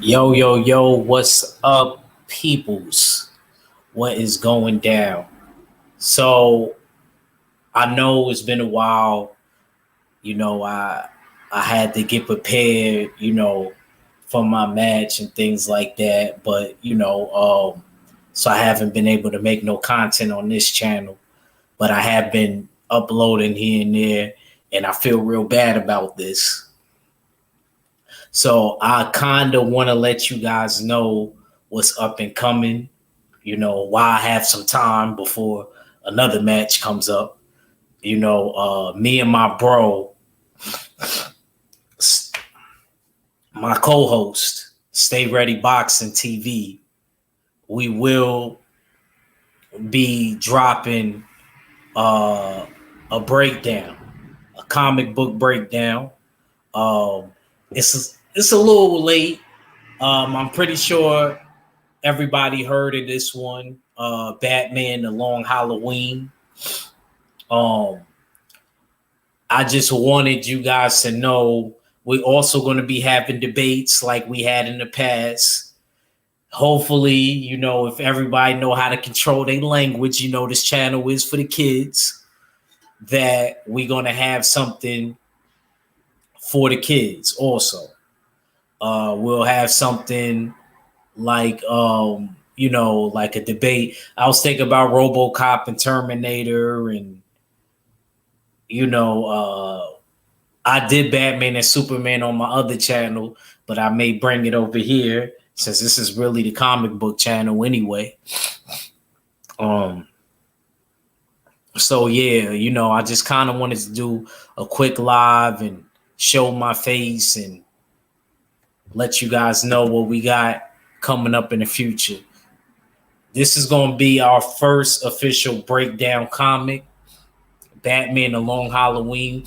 Yo, yo, yo, what's up, peoples? What is going down? So, I know it's been a while. You know, I had to get prepared, for my match and things like that. But, so I haven't been able to make no content on this channel. But I have been uploading here and there, and I feel real bad about this. So I kind of want to let you guys know what's up and coming, while I have some time before another match comes up. Me and my bro, my co-host, Stay Ready Boxing TV, we will be dropping a breakdown, a comic book breakdown. Um, it's a little late. I'm pretty sure everybody heard of this one, Batman: The Long Halloween. Um, I just wanted you guys to know we're also going to be having debates like we had in the past. Hopefully, if everybody know how to control their language, this channel is for the kids, that we're going to have something for the kids also. We'll have something like like a debate. I was thinking about RoboCop and Terminator, and I did Batman and Superman on my other channel, but I may bring it over here since this is really the comic book channel anyway. So yeah, I just kind of wanted to do a quick live and show my face and let you guys know what we got coming up in the future. This is going to be our first official breakdown comic, Batman: The Long Halloween.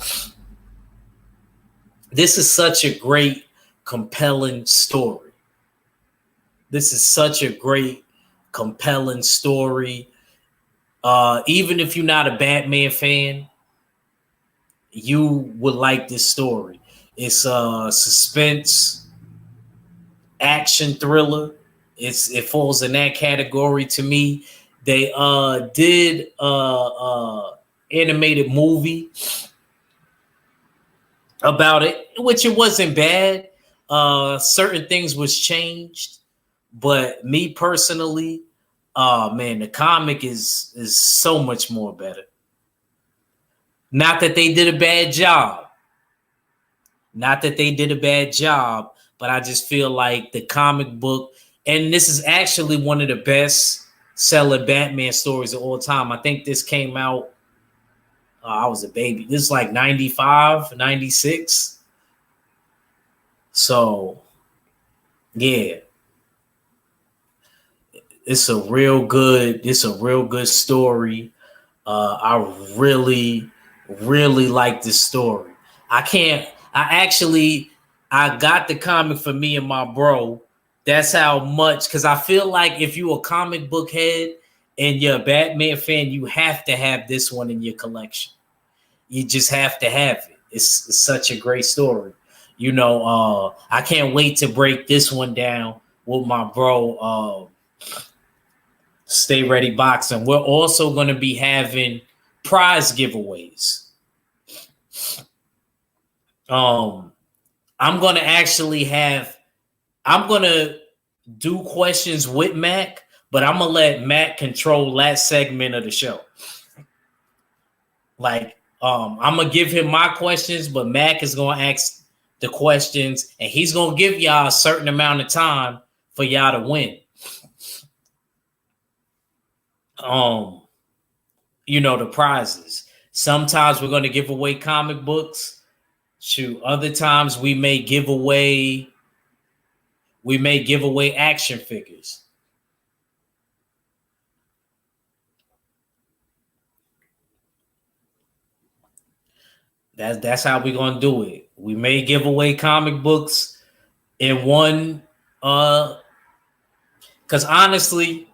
This is such a great, compelling story. This is such a great, compelling story. Even if you're not a Batman fan, you would like this story. It's a suspense, action thriller. It falls in that category to me. They did animated movie about it, which it wasn't bad. Certain things was changed, but me personally, man, the comic is so much more better. Not that they did a bad job. Not that they did a bad job, but I just feel like the comic book, and this is actually one of the best selling Batman stories of all time. I think this came out, I was a baby. This is like 95, 96. So, yeah. It's a real good story. I really, really like this story. I got the comic for me and my bro. That's how much, because I feel like if you're a comic book head and you're a Batman fan, you have to have this one in your collection. You just have to have it. It's such a great story. I can't wait to break this one down with my bro, Stay Ready Boxing. We're also going to be having prize giveaways. I'm going to do questions with Mac, but I'm going to let Mac control that segment of the show. Like, I'm going to give him my questions, but Mac is going to ask the questions, and he's going to give y'all a certain amount of time for y'all to win. The prizes. Sometimes we're going to give away comic books. Other times we may give away action figures. That's how we're going to do it. We may give away comic books in one, because honestly,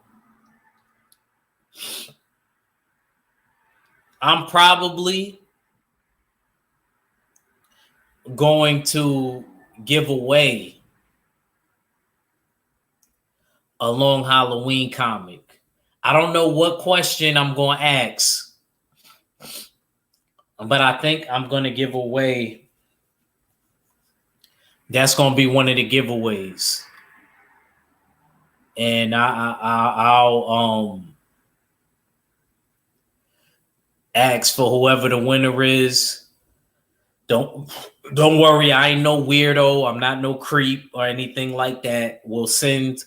I'm probably going to give away a long Halloween comic. I don't know what question I'm going to ask, but I think I'm going to give away. That's going to be one of the giveaways. And I'll ask for whoever the winner is. Don't worry, I ain't no weirdo. I'm not no creep or anything like that. We'll send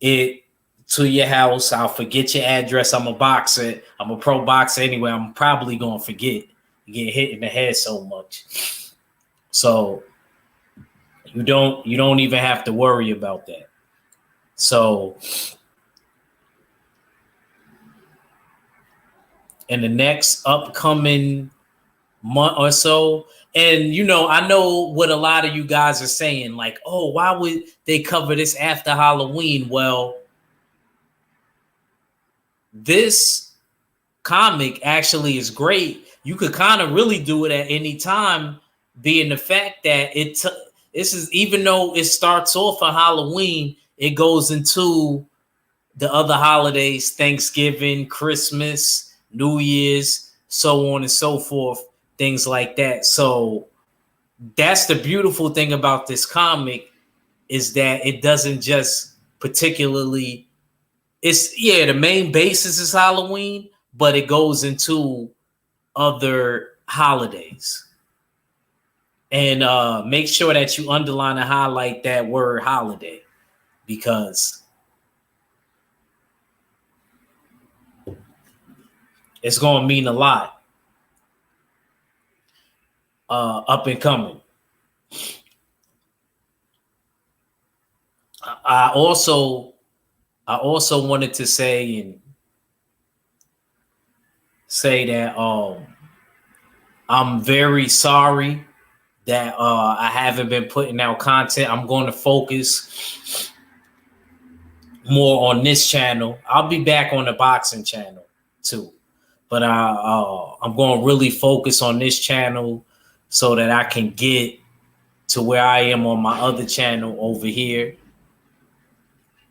it to your house. I'll forget your address. I'm a boxer. I'm a pro boxer anyway. I'm probably gonna forget. You get hit in the head so much. So you don't even have to worry about that. So in the next upcoming month or so, and I know what a lot of you guys are saying, like, oh, why would they cover this after Halloween? Well, this comic actually is great. You could kind of really do it at any time, being the fact that this is, even though it starts off on Halloween, it goes into the other holidays, Thanksgiving, Christmas, New Year's, so on and so forth, things like that. So that's the beautiful thing about this comic, is that it doesn't just particularly, the main basis is Halloween, but it goes into other holidays. And make sure that you underline and highlight that word holiday, because it's going to mean a lot up and coming. I also wanted to say that I'm very sorry that I haven't been putting out content. I'm going to focus more on this channel. I'll be back on the boxing channel too, but I'm going to really focus on this channel so that I can get to where I am on my other channel over here.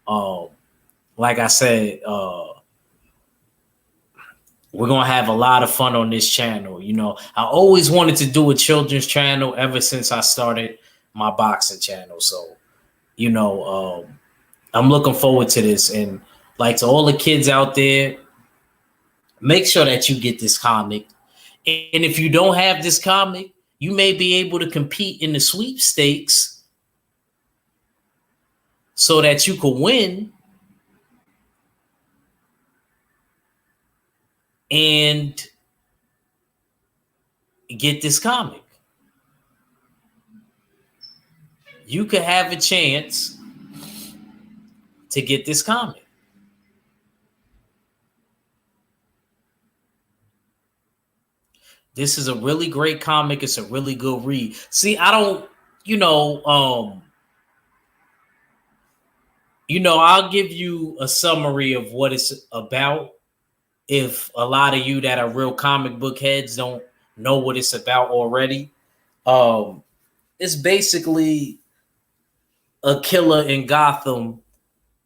Like I said, we're going to have a lot of fun on this channel. I always wanted to do a children's channel ever since I started my boxing channel. So, I'm looking forward to this. And like, to all the kids out there, make sure that you get this comic. And if you don't have this comic, you may be able to compete in the sweepstakes so that you could win and get this comic. You could have a chance to get this comic. This is a really great comic. It's a really good read. See, I don't, I'll give you a summary of what it's about. If a lot of you that are real comic book heads don't know what it's about already, it's basically a killer in Gotham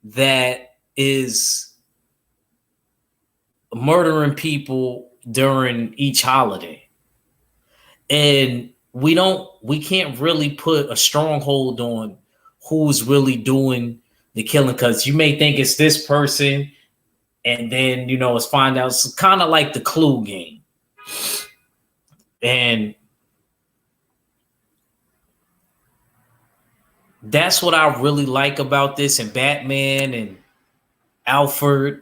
that is murdering people during each holiday. And we can't really put a stronghold on who's really doing the killing, because you may think it's this person, and then it's find out it's kind of like the Clue game. And that's what I really like about this, and Batman and Alfred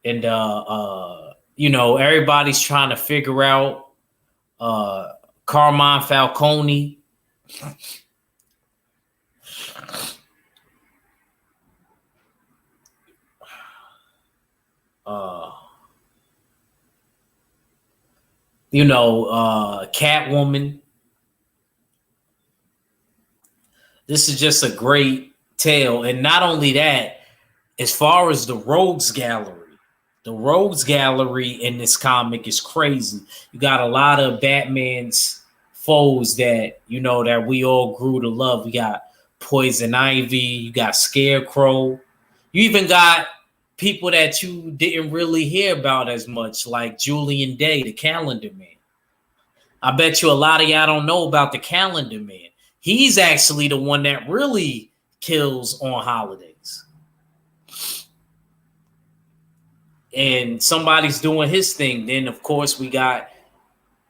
and everybody's trying to figure out Carmine Falcone. Catwoman. This is just a great tale. And not only that, as far as the Rogues Gallery in this comic is crazy. You got a lot of Batman's foes that, that we all grew to love. We got Poison Ivy, you got Scarecrow, you even got people that you didn't really hear about as much, like Julian Day, the Calendar Man. I bet you a lot of y'all don't know about the Calendar Man. He's actually the one that really kills on holidays. And somebody's doing his thing. Then, of course, we got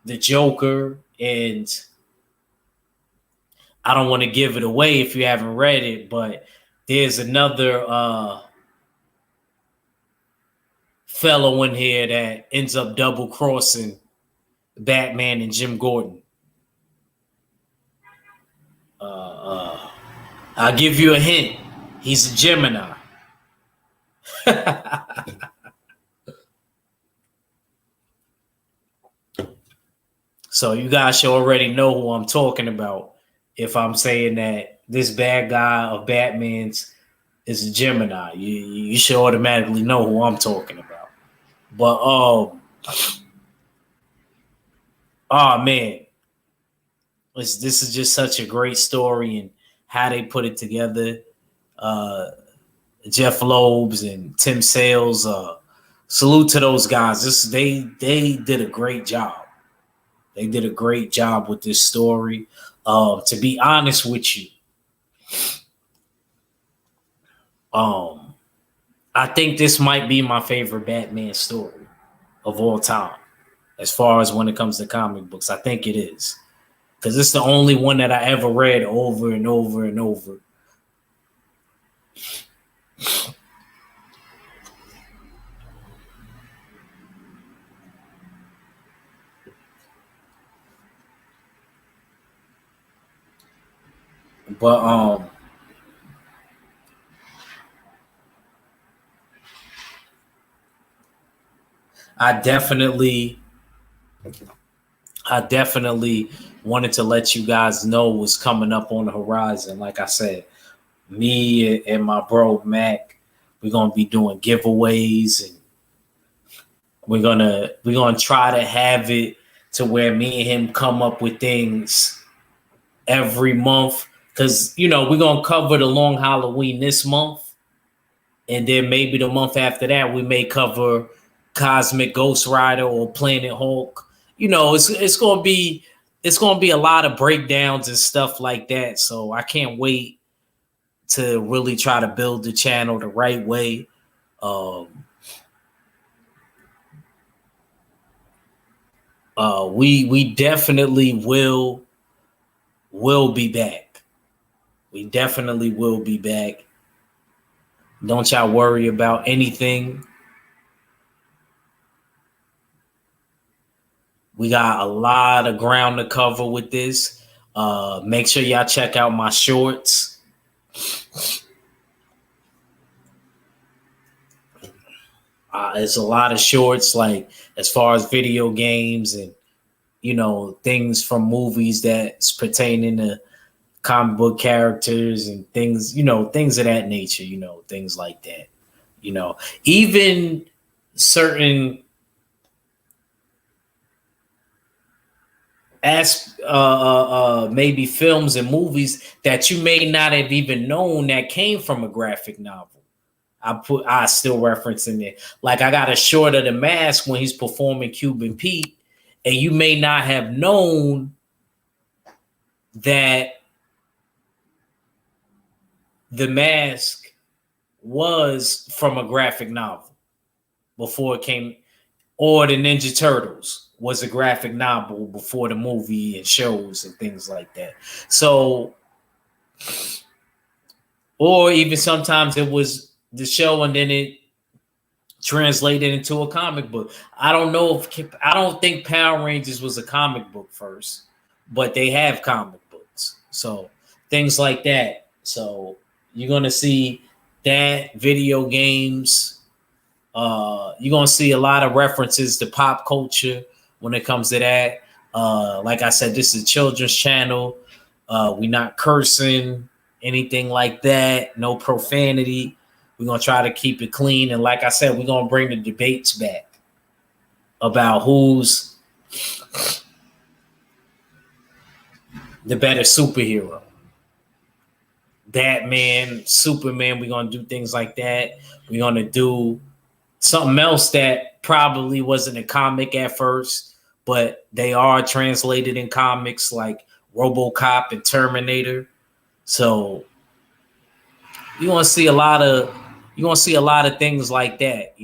the Joker, and I don't want to give it away if you haven't read it, but there's another fellow in here that ends up double crossing Batman and Jim Gordon. I'll give you a hint. He's a Gemini. So you guys should already know who I'm talking about if I'm saying that this bad guy of Batman's is a Gemini. You should automatically know who I'm talking about. But oh man, this is just such a great story, and how they put it together. Jeff Loebs and Tim Sales, salute to those guys. They did a great job. They did a great job with this story. To be honest with you, I think this might be my favorite Batman story of all time, as far as when it comes to comic books. I think it is, because it's the only one that I ever read over and over and over. But I definitely wanted to let you guys know what's coming up on the horizon. Like I said, me and my bro Mac, we're gonna be doing giveaways, and we're gonna try to have it to where me and him come up with things every month. Because we're gonna cover the long Halloween this month, and then maybe the month after that we may cover Cosmic Ghost Rider or Planet Hulk. It's gonna be a lot of breakdowns and stuff like that. So I can't wait to really try to build the channel the right way. We definitely will be back. We definitely will be back. Don't y'all worry about anything. We got a lot of ground to cover with this. Make sure y'all check out my shorts. It's a lot of shorts, like as far as video games and things from movies that's pertaining to comic book characters and things, things of that nature, things like that. Even certain maybe films and movies that you may not have even known that came from a graphic novel. I still reference in there. Like I got a short of The Mask when he's performing Cuban Pete, and you may not have known that The Mask was from a graphic novel before it came, or the Ninja Turtles was a graphic novel before the movie and shows and things like that. So, or even sometimes it was the show and then it translated into a comic book. I don't think Power Rangers was a comic book first, but they have comic books. So things like that. So you're going to see that, video games. You're going to see a lot of references to pop culture when it comes to that. Like I said, this is a children's channel. We're not cursing, anything like that. No profanity. We're going to try to keep it clean. And like I said, we're going to bring the debates back about who's the better superhero, Batman, Superman. We're gonna do things like that. We're gonna do something else that probably wasn't a comic at first, but they are translated in comics, like RoboCop and Terminator. So you're gonna see a lot of things like that.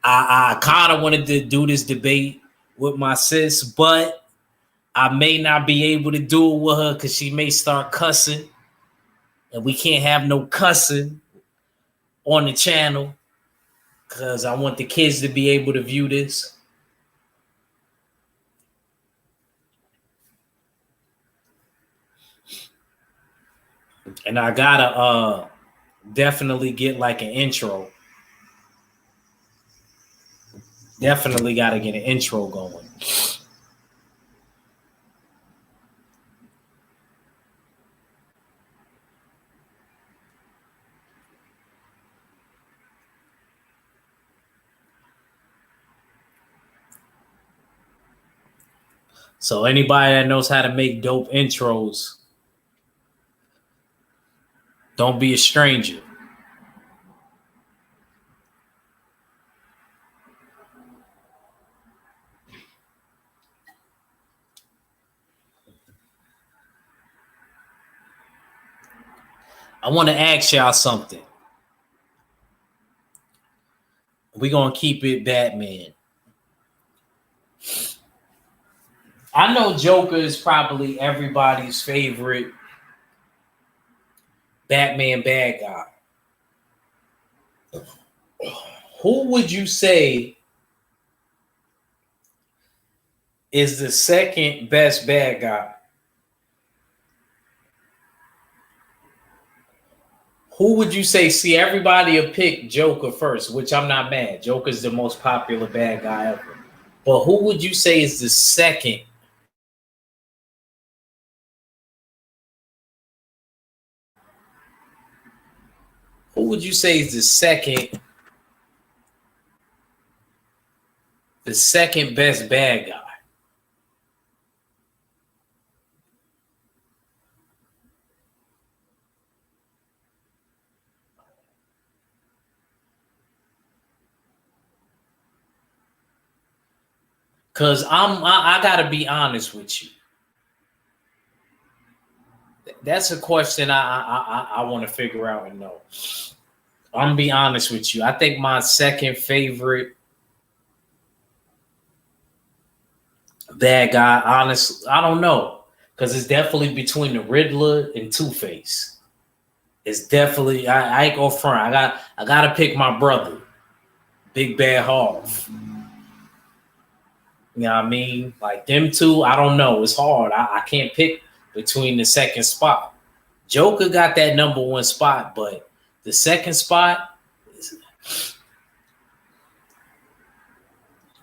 I kind of wanted to do this debate with my sis, but I may not be able to do it with her because she may start cussing, and we can't have no cussing on the channel because I want the kids to be able to view this. And I gotta definitely get like an intro. Definitely gotta get an intro going. So anybody that knows how to make dope intros, don't be a stranger. I want to ask y'all something. We're going to keep it Batman. I know Joker is probably everybody's favorite Batman bad guy. Who would you say is the second best bad guy? Who would you say? See, everybody will pick Joker first, which I'm not mad. Joker's the most popular bad guy ever. But who would you say is the second? Who would you say is the second best bad guy? Because I gotta be honest with you. That's a question I want to figure out and know. I'm gonna be honest with you. I think my second favorite bad guy, honestly, I don't know. Because it's definitely between the Riddler and Two-Face. It's definitely I ain't go front. I gotta pick my brother, Big Bad Harv. You know what I mean? Like them two, I don't know. It's hard. I can't pick between the second spot. Joker got that number one spot, but the second spot,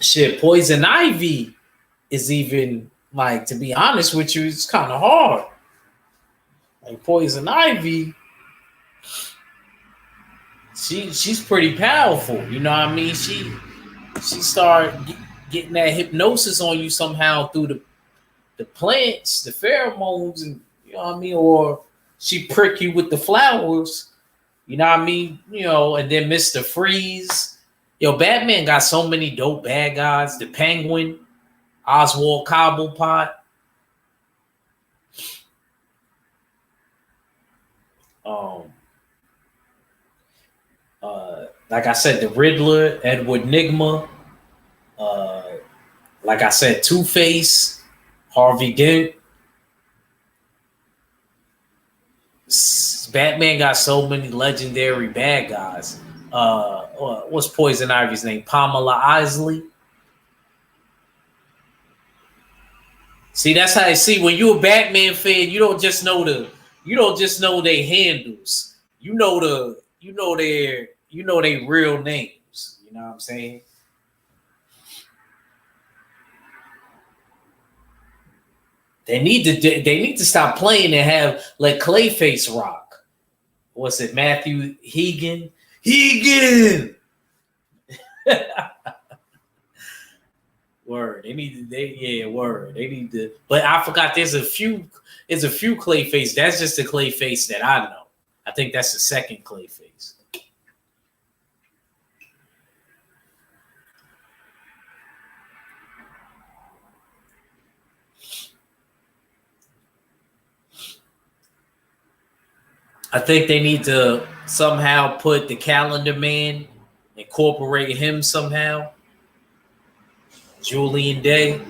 shit, Poison Ivy is even, like, to be honest with you, it's kind of hard. Like Poison Ivy, she's pretty powerful. You know what I mean? She started getting that hypnosis on you somehow through the plants, the pheromones, and you know what I mean? Or she prick you with the flowers, you know what I mean? And then Mr. Freeze. Yo, Batman got so many dope bad guys. The Penguin, Oswald Cobblepot. Like I said, the Riddler, Edward Nygma. Like I said, Two-Face, Harvey Dent. Batman got so many legendary bad guys. What's Poison Ivy's name? Pamela Isley. See, that's how I see. When you're a Batman fan, you don't just know their handles. You know their real names. You know what I'm saying? They need to stop playing and let Clayface rock. What's it, Matthew Hegan? Word. They need to. Word. They need to. But I forgot. There's a few. There's a few Clayface. That's just the Clayface that I know. I think that's the second Clayface. I think they need to somehow put the Calendar Man, incorporate him somehow. Julian Day.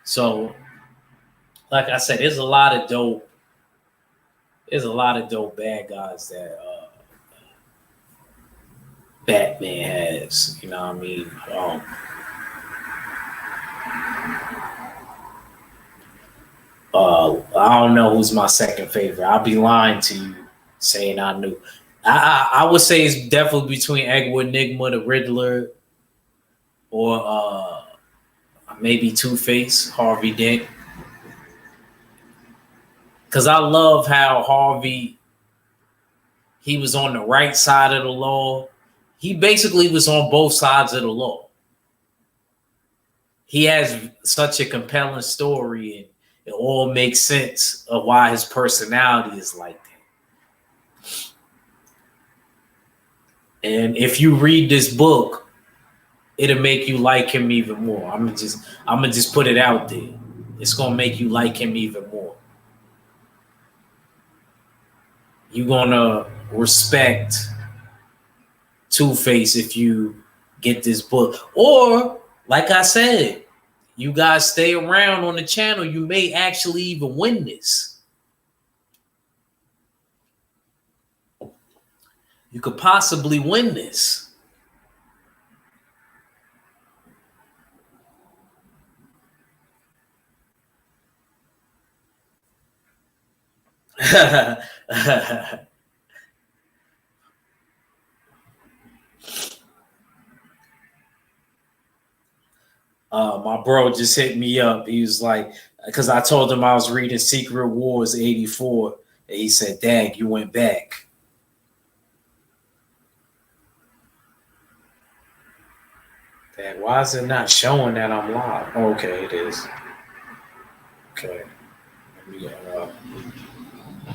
So, like I said, there's a lot of dope. There's a lot of dope bad guys that Batman has. You know what I mean? I don't know who's my second favorite. I'll be lying to you saying I knew. I would say it's definitely between Edward Enigma, the Riddler, or maybe Two Face, Harvey Dent. Because I love how Harvey, he was on the right side of the law. He basically was on both sides of the law. He has such a compelling story, and it all makes sense of why his personality is like that. And if you read this book, it'll make you like him even more. I'm gonna just put it out there. It's gonna make you like him even more. You're gonna respect Two-Face if you get this book. Or, like I said, you guys stay around on the channel, you may actually even win this. You could possibly win this. My bro just hit me up. He was like, because I told him I was reading Secret Wars 84. And he said, Dag, you went back. Dad, why is it not showing that I'm live? Okay, it is. Okay. Let me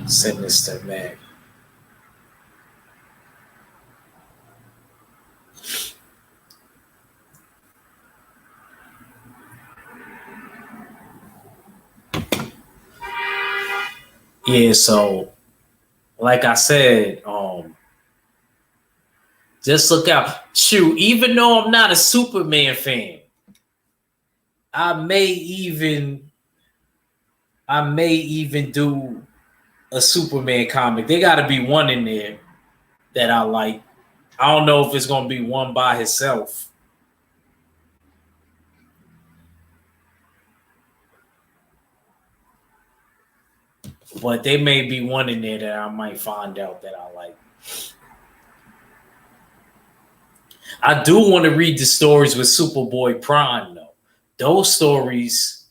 send this to Mac. Yeah, so like I said, just look out. Shoot, even though I'm not a Superman fan, I may even do a Superman comic. There got to be one in there that I like. I don't know if it's gonna be one by himself, but there may be one in there that I might find out that I like. I do want to read the stories with Superboy Prime though. Those stories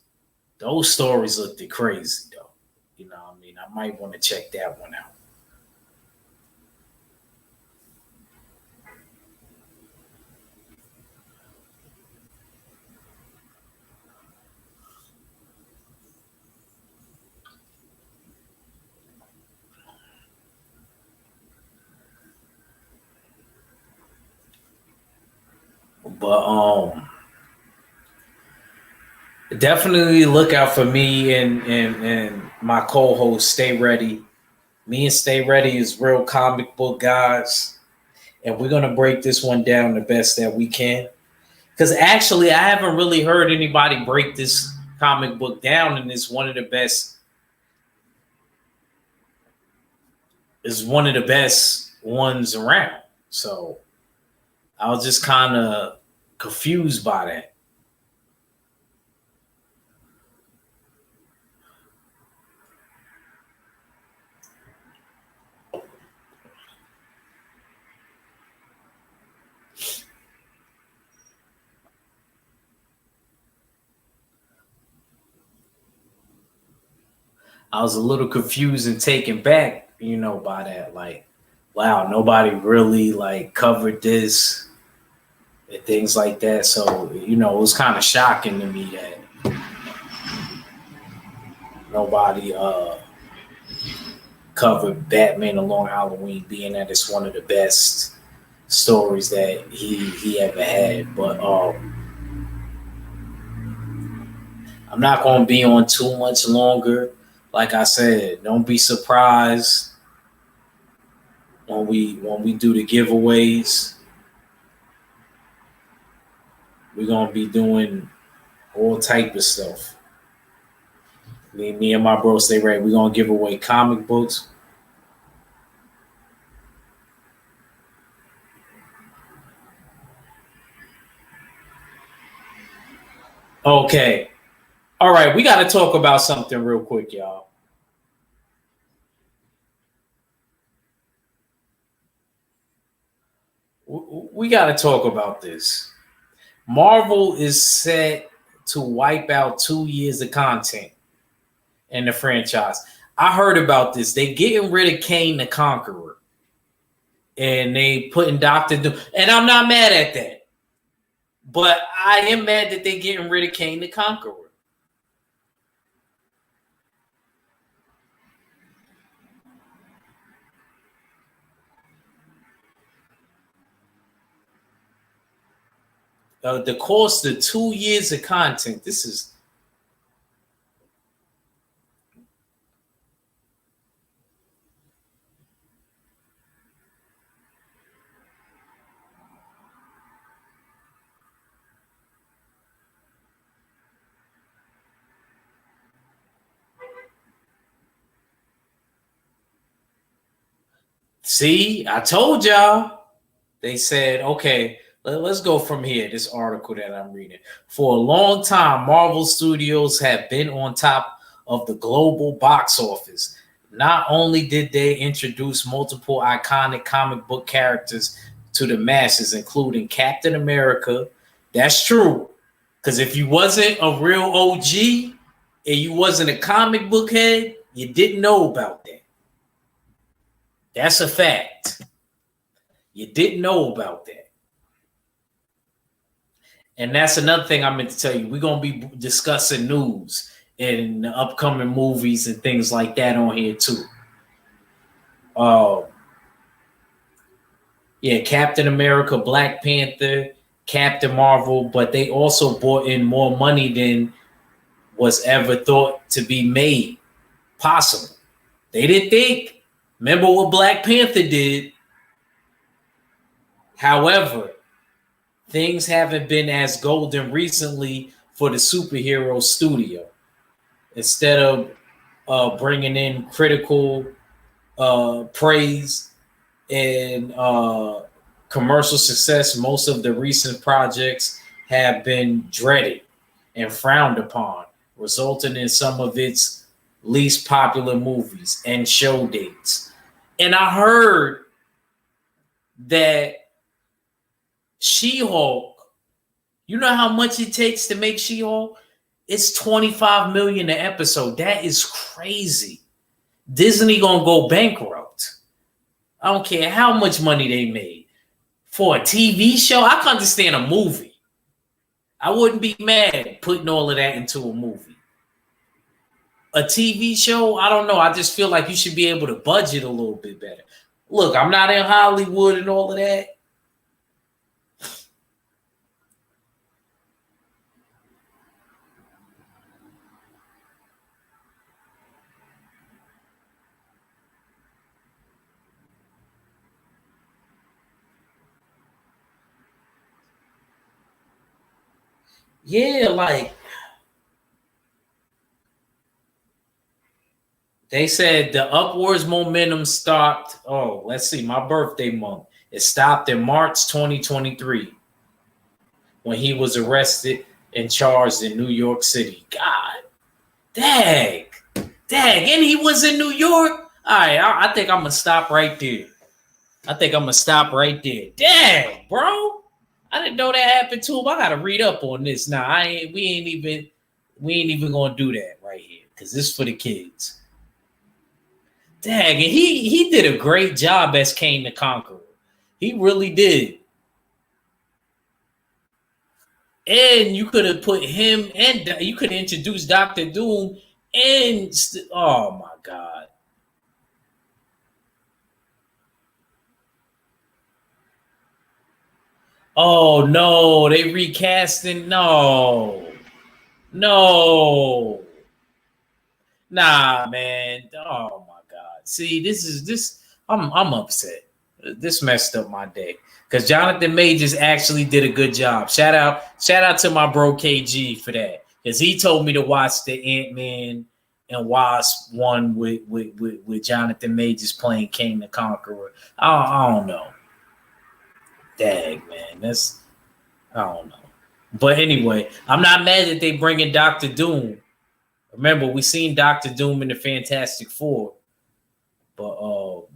looked crazy though. You know what I mean? I might want to check that one out. But definitely look out for me and my co-host Stay Ready. Me and Stay Ready is real comic book guys, and we're gonna break this one down the best that we can. Because actually, I haven't really heard anybody break this comic book down, and it's one of the best. Is one of the best ones around. So I was just kind of confused by that. I was a little confused and taken back, by that. Like, wow, nobody really like covered this and things like that. So, it was kind of shocking to me that nobody covered Batman Along Halloween, being that it's one of the best stories that he ever had. But I'm not going to be on too much longer. Like I said, don't be surprised when we do the giveaways. We're gonna be doing all type of stuff. Me and my bro stay ready. We're gonna give away comic books. Okay. All right, we got to talk about something real quick, y'all. We got to talk about this. Marvel is set to wipe out 2 years of content in the franchise. I heard about this. They getting rid of Kane the Conqueror, and they putting Doctor Doom. And I'm not mad at that, but I am mad that they getting rid of Kane the Conqueror. The cost of 2 years of content. This is. See, I told y'all. They said, okay, let's go from here. This article that I'm reading. For a long time, Marvel Studios have been on top of the global box office. Not only did they introduce multiple iconic comic book characters to the masses, including Captain America. That's true. Because if you wasn't a real OG and you wasn't a comic book head, you didn't know about that. That's a fact. You didn't know about that. And that's another thing I meant to tell you. We're going to be discussing news and the upcoming movies and things like that on here too. Yeah, Captain America, Black Panther, Captain Marvel, but they also brought in more money than was ever thought to be made possible. They didn't think. Remember what Black Panther did? However, things haven't been as golden recently for the superhero studio. Instead of bringing in critical praise and commercial success, most of the recent projects have been dreaded and frowned upon, resulting in some of its least popular movies and show dates. And I heard that She-Hulk, you know how much it takes to make She-Hulk? It's $25 million an episode. That is crazy. Disney gonna go bankrupt. I don't care how much money they made for a TV show. I can understand a movie. I wouldn't be mad putting all of that into a movie. A TV show, I don't know. I just feel like you should be able to budget a little bit better. Look, I'm not in Hollywood and all of that. Yeah, like they said the upwards momentum stopped. Oh, let's see, my birthday month. It stopped in March 2023 when he was arrested and charged in New York City. God, dang, and he was in New York. All right, I think I'm gonna stop right there. Dang, bro. I didn't know that happened to him. I gotta read up on this now. We ain't even gonna do that right here because this is for the kids. Dang, and he did a great job as Kang the Conqueror. He really did. And you could have put him, and you could have introduced Doctor Doom, and oh my God. Oh no, they recasting. No. No. Nah, man. Oh my God. See, this. I'm upset. This messed up my day because Jonathan Majors actually did a good job. Shout out to my bro KG for that because he told me to watch the Ant-Man and Wasp one with Jonathan Majors playing King the Conqueror. I don't know. Dang, man, I don't know. But anyway, I'm not mad that they bringing Doctor Doom. Remember, we seen Doctor Doom in the Fantastic Four, but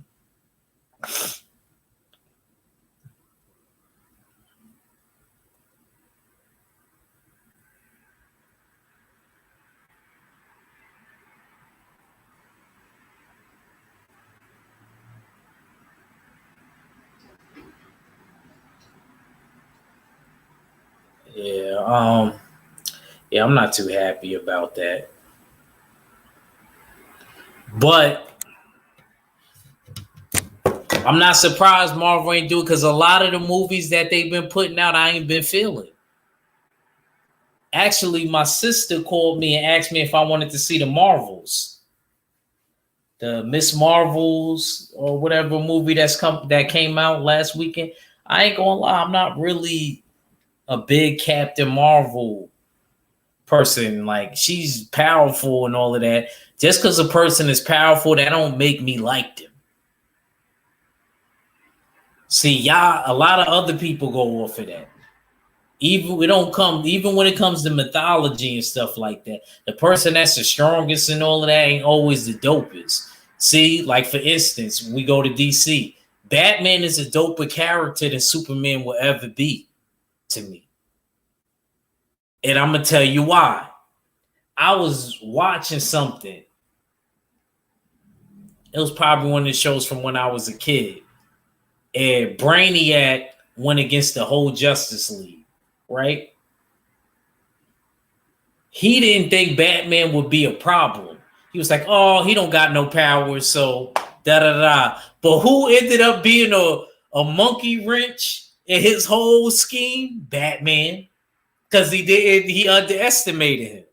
yeah, yeah, I'm not too happy about that. But I'm not surprised Marvel ain't do it because a lot of the movies that they've been putting out, I ain't been feeling. Actually, my sister called me and asked me if I wanted to see the Marvels, the Miss Marvels or whatever movie that came out last weekend. I ain't gonna lie, I'm not really a big Captain Marvel person. Like, she's powerful and all of that. Just because a person is powerful, that don't make me like them. See, y'all, a lot of other people go off of that. Even when it comes to mythology and stuff like that, the person that's the strongest and all of that ain't always the dopest. See, like for instance, we go to DC. Batman is a doper character than Superman will ever be to me. And I'm gonna tell you why. I was watching something. It was probably one of the shows from when I was a kid. And Brainiac went against the whole Justice League, right? He didn't think Batman would be a problem. He was like, oh, he don't got no powers, so da-da-da. But who ended up being a monkey wrench in his whole scheme? Batman. Because he underestimated him.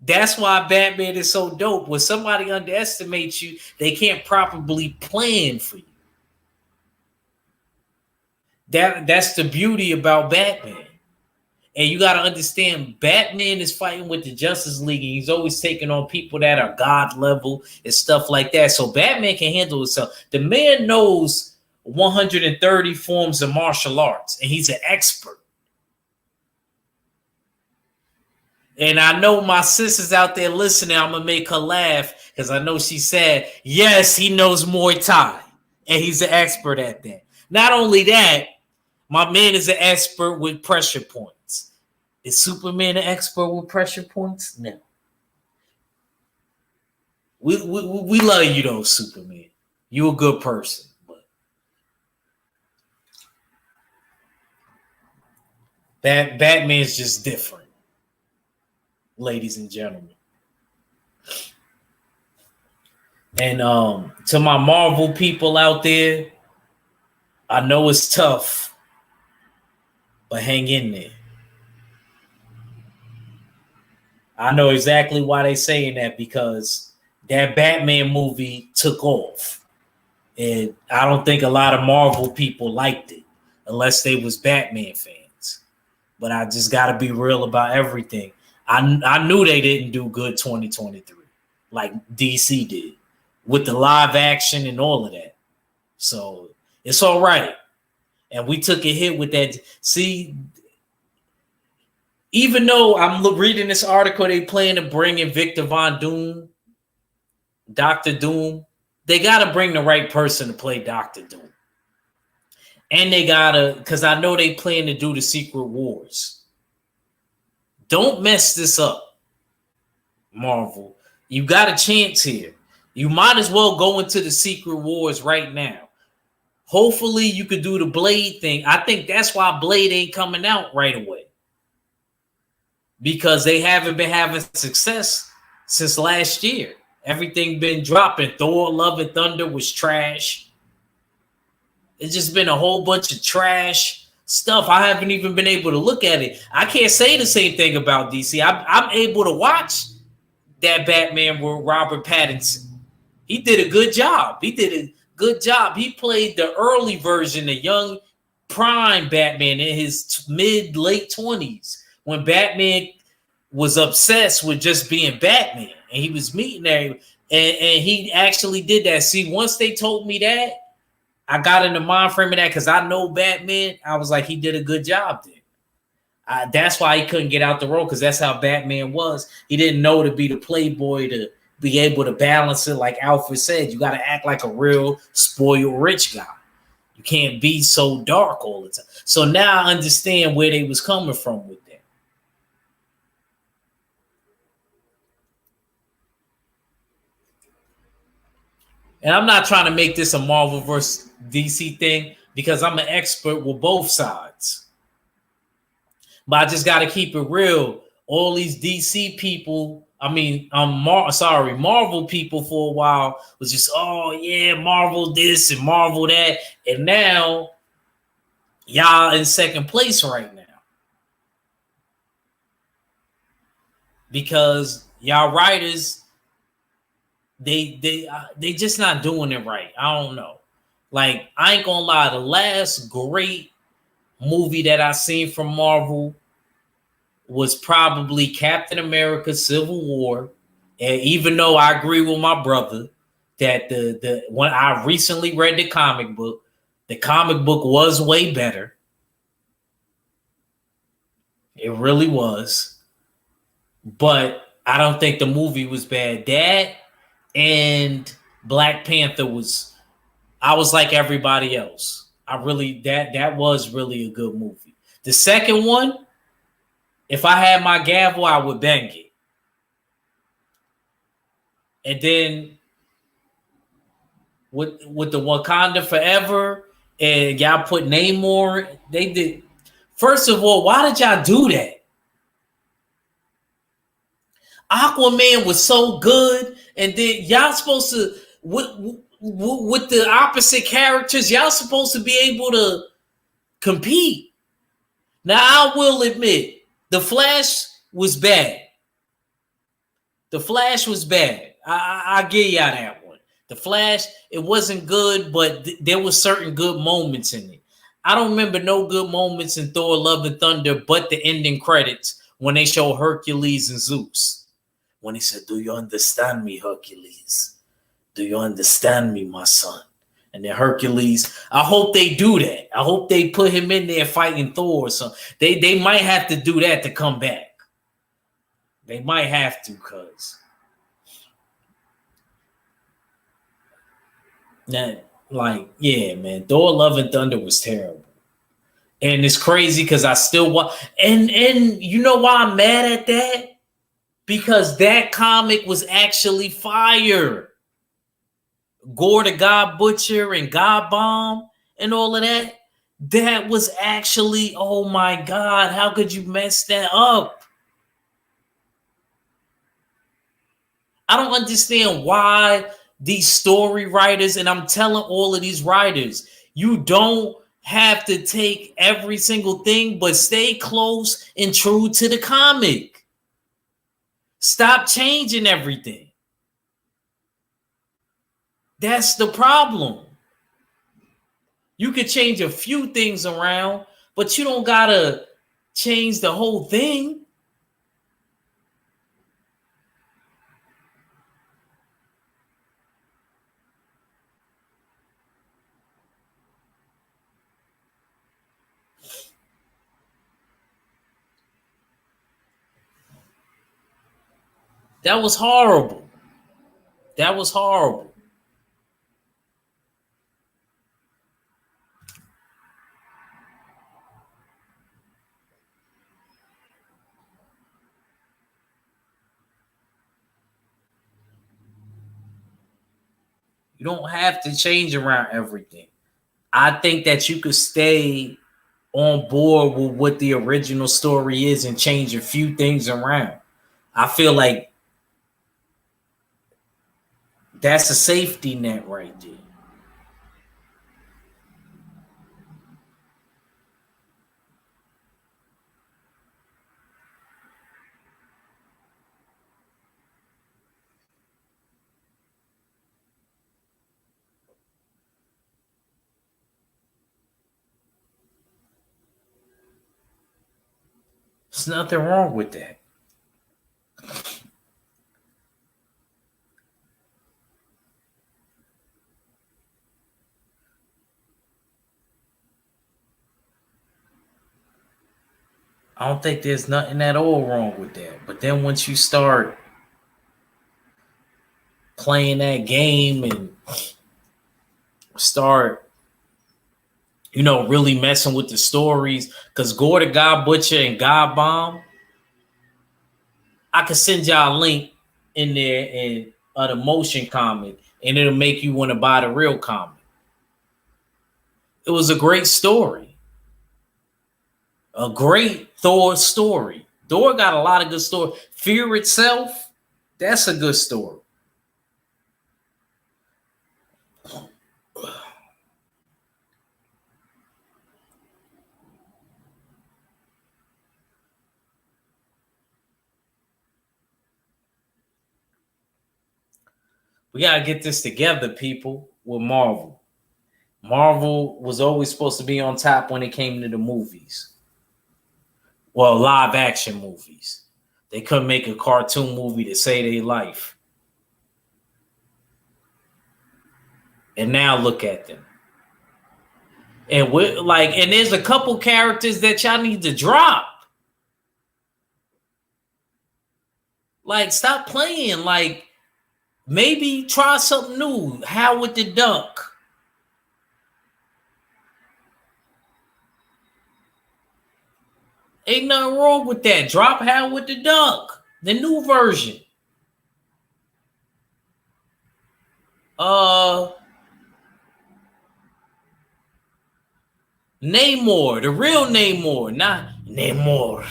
That's why Batman is so dope. When somebody underestimates you, they can't properly plan for you. That's the beauty about Batman. And you got to understand, Batman is fighting with the Justice League, and he's always taking on people that are God level and stuff like that. So Batman can handle himself. The man knows 130 forms of martial arts, and he's an expert. And I know my sister's out there listening. I'm going to make her laugh because I know she said, yes, he knows Muay Thai, and he's an expert at that. Not only that, my man is an expert with pressure points. Is Superman an expert with pressure points? No. We love you though, Superman. You a good person. But Batman's just different, ladies and gentlemen. And to my Marvel people out there, I know it's tough, but hang in there. I know exactly why they saying that, because that Batman movie took off. And I don't think a lot of Marvel people liked it unless they was Batman fans. But I just got to be real about everything. I knew they didn't do good 2023 like DC did with the live action and all of that. So it's all right. And we took a hit with that. See, even though I'm reading this article, they plan to bring in Victor Von Doom, Dr. Doom. They got to bring the right person to play Dr. Doom. And they got to, because I know they plan to do the Secret Wars. Don't mess this up, Marvel. You got a chance here. You might as well go into the Secret Wars right now. Hopefully you could do the Blade thing. I think that's why Blade ain't coming out right away. Because they haven't been having success since last year. Everything been dropping. Thor, Love and Thunder was trash. It's just been a whole bunch of trash stuff. I haven't even been able to look at it. I can't say the same thing about DC. I'm able to watch that Batman with Robert Pattinson. He did a good job. He played the early version, the young prime Batman in his late 20s when Batman was obsessed with just being Batman and he was meeting there. And he actually did that. See, once they told me that, I got in the mind frame of that because I know Batman. I was like, he did a good job there. That's why he couldn't get out the role because that's how Batman was. He didn't know to be the playboy to be able to balance it. Like Alfred said, you got to act like a real spoiled rich guy. You can't be so dark all the time. So now I understand where they was coming from with that. And I'm not trying to make this a Marvel versus DC thing because I'm an expert with both sides. But I just got to keep it real. All these DC people, Marvel people for a while was just, oh yeah, Marvel this and Marvel that. And now y'all in second place right now. Because y'all writers, they just not doing it right. I don't know. Like, I ain't gonna lie, the last great movie that I seen from Marvel was probably Captain America Civil War. And even though I agree with my brother that the when I recently read the comic book was way better. It really was. But I don't think the movie was bad. That and Black Panther I was like everybody else. That was really a good movie. The second one, if I had my gavel, I would bang it. And then with the Wakanda Forever and y'all put Namor, they did. First of all, why did y'all do that? Aquaman was so good, and then y'all supposed to with the opposite characters, y'all supposed to be able to compete. Now I will admit, the Flash was bad. The Flash was bad. I give y'all that one. The Flash, it wasn't good, but there was certain good moments in it. I don't remember no good moments in Thor: Love and Thunder, but the ending credits when they show Hercules and Zeus. When he said, "Do you understand me, Hercules? Do you understand me, my son?" And then Hercules, I hope they do that. I hope they put him in there fighting Thor or something. They might have to do that to come back. They might have to, cuz. Now, like, yeah, man, Thor: Love and Thunder was terrible. And it's crazy because I still want and you know why I'm mad at that? Because that comic was actually fire. Gore the God Butcher and God Bomb and all of that. That was actually, oh my God, how could you mess that up? I don't understand why these story writers, and I'm telling all of these writers, you don't have to take every single thing, but stay close and true to the comic. Stop changing everything. That's the problem. You could change a few things around, but you don't gotta change the whole thing. That was horrible. That was horrible. You don't have to change around everything. I think that you could stay on board with what the original story is and change a few things around. I feel like that's a safety net right there. There's nothing wrong with that. I don't think there's nothing at all wrong with that. But then once you start playing that game and start, really messing with the stories, because Gore the God Butcher and God Bomb, I could send y'all a link in there and the motion comic, and it'll make you want to buy the real comic. It was a great story. A great Thor story. Thor got a lot of good story. Fear itself, that's a good story. We got to get this together, people, with Marvel. Marvel was always supposed to be on top when it came to the movies. Well, live action movies. They couldn't make a cartoon movie to save their life. And now look at them. And there's a couple characters that y'all need to drop. Like, stop playing. Like, maybe try something new. Howard the Duck. Ain't nothing wrong with that. Drop Howard the Duck. The new version. Namor, the real Namor, not Namor.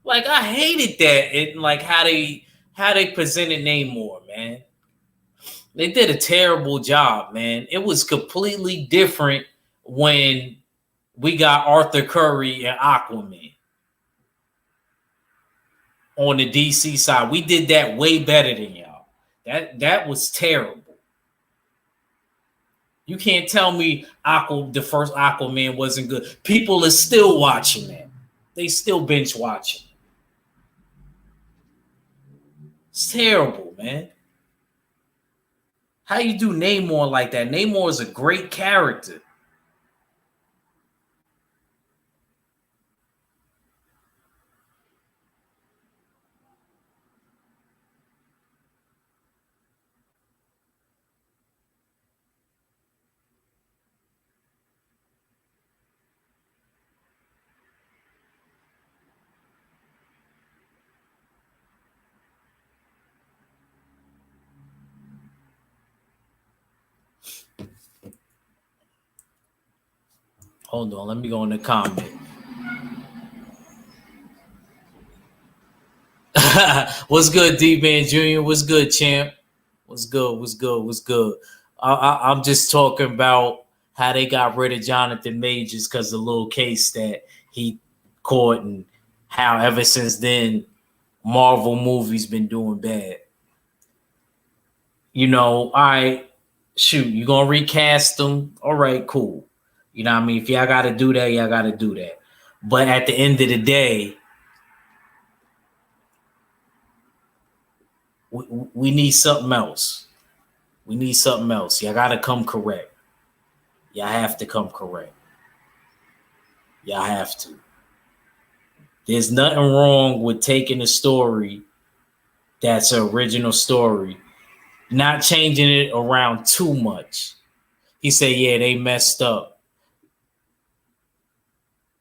Like, I hated that. How they presented Namor, man. They did a terrible job, man. It was completely different when we got Arthur Curry and Aquaman on the DC side. We did that way better than y'all. That was terrible. You can't tell me the first Aquaman wasn't good. People are still watching that. They still binge watching. It's terrible, man. How you do Namor like that? Namor is a great character. Hold on, let me go in the comment. What's good, D-Man Jr.? What's good, champ? What's good? I'm just talking about how they got rid of Jonathan Majors because of the little case that he caught, and how ever since then, Marvel movies been doing bad. All right, shoot, you gonna recast them? All right, cool. You know what I mean? If y'all got to do that, y'all got to do that. But at the end of the day, we need something else. We need something else. Y'all got to come correct. Y'all have to come correct. Y'all have to. There's nothing wrong with taking a story that's an original story, not changing it around too much. He said, yeah, they messed up.